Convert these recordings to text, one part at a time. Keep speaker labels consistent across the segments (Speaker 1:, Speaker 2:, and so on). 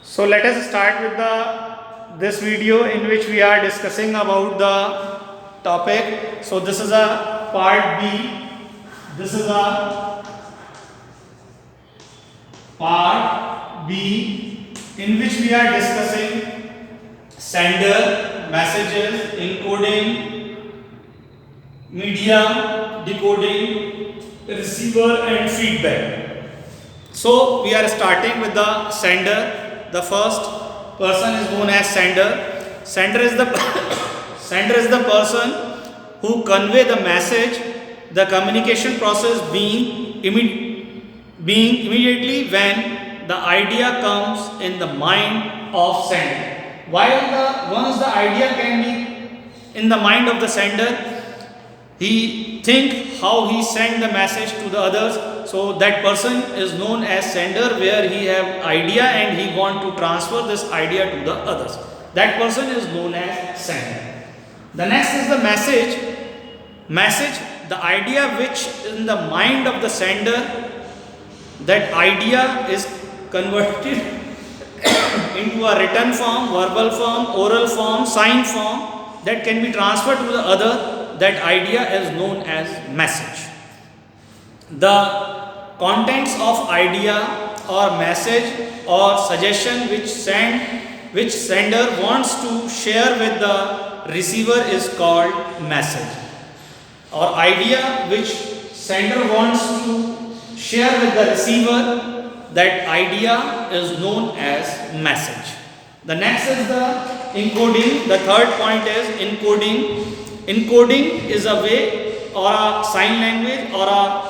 Speaker 1: So let us start with this video in which we are discussing about the topic. So this is a part B. This is a part B in which we are discussing sender, messages, encoding, media, decoding, receiver and feedback. So we are starting with the sender. The first person is known as sender. Sender is the sender is the person who convey the message. The communication process being immediately when the idea comes in the mind of sender. Once the idea can be in the mind of the sender, he think how he send the message to the others. So that person is known as sender, where he have idea and he want to transfer this idea to the others. That person is known as sender. The next is the message, the idea which in the mind of the sender, that idea is converted into a written form, verbal form, oral form, sign form, that can be transferred to the other. That idea is known as message. The contents of idea or message or suggestion which sender wants to share with the receiver is called message. Or idea which sender wants to share with the receiver, that idea is known as message. The next is the encoding. The third point is encoding. Encoding is a way or a sign language or a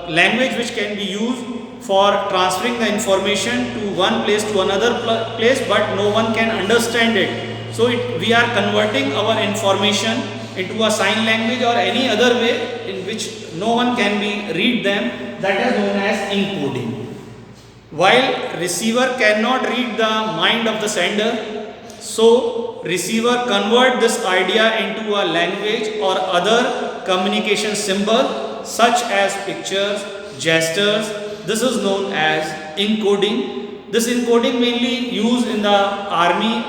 Speaker 1: language which can be used for transferring the information to one place to another place, but no one can understand it. So we are converting our information into a sign language or any other way in which no one can read them. That is known as encoding. While receiver cannot read the mind of the sender, so receiver convert this idea into a language or other communication symbol such as pictures, gestures. This is known as encoding. This encoding mainly used in the army,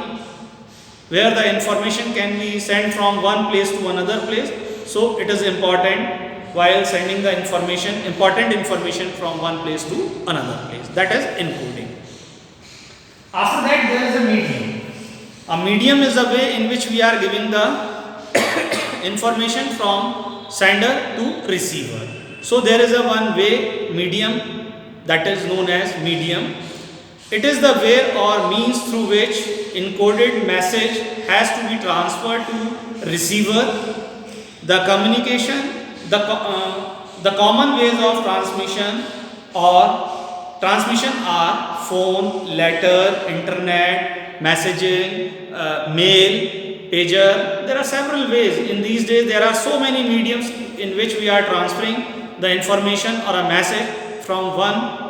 Speaker 1: where the information can be sent from one place to another place. So it is important while sending the important information from one place to another place. That is encoding. After that, there is a medium. A medium is a way in which we are giving the information from sender to receiver. So there is a one way medium, that is known as medium. It is the way or means through which encoded message has to be transferred to receiver. The communication, the common ways of transmission are phone, letter, internet, messaging, mail, pager. There are several ways. In these days there are so many mediums in which we are transferring the information or a message from one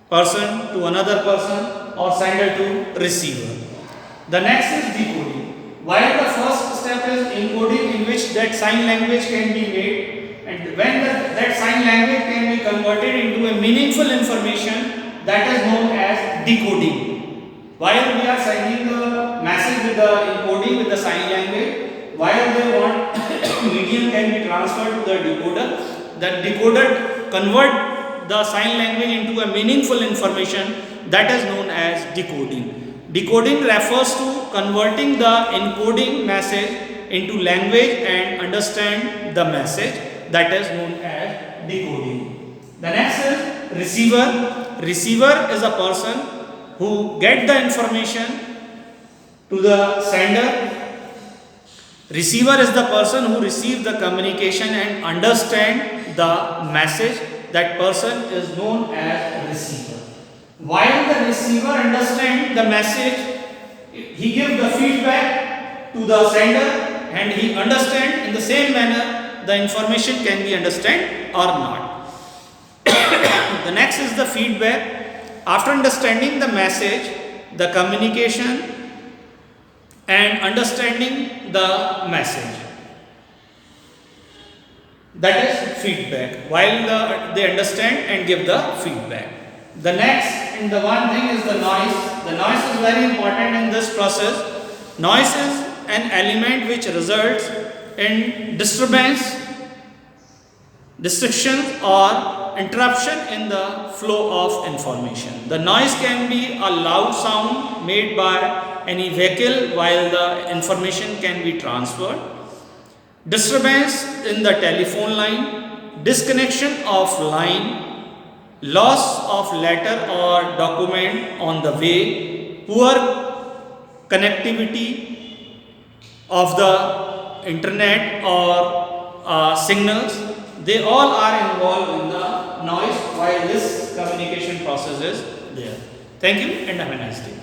Speaker 1: person to another person or sender to receiver. The next is decoding. While the first step is encoding, in which that sign language can be made, and when that sign language can be converted into a meaningful information, that is known as decoding. While we are sending the message with the encoding with the sign language, while they want medium can be transferred to the decoder convert the sign language into a meaningful information, that is known as decoding. Decoding refers to converting the encoding message into language and understand the message, that is known as decoding. The next is receiver. Receiver is a person who get the information to the sender. Receiver is the person who receive the communication and understand the message. That person is known as receiver. While the receiver understand the message, he give the feedback to the sender and he understand in the same manner the information can be understand or not. The next is the feedback. After understanding the message, the communication and understanding the message, that is feedback. While they understand and give the feedback. The next and the one thing is the noise. The noise is very important in this process. Noise is an element which results in disturbance, distraction or interruption in the flow of information. The noise can be a loud sound made by any vehicle while the information can be transferred, disturbance in the telephone line, disconnection of line, loss of letter or document on the way, poor connectivity of the internet or signals. They all are involved in the noise while this communication process is there. Thank you and have a nice day.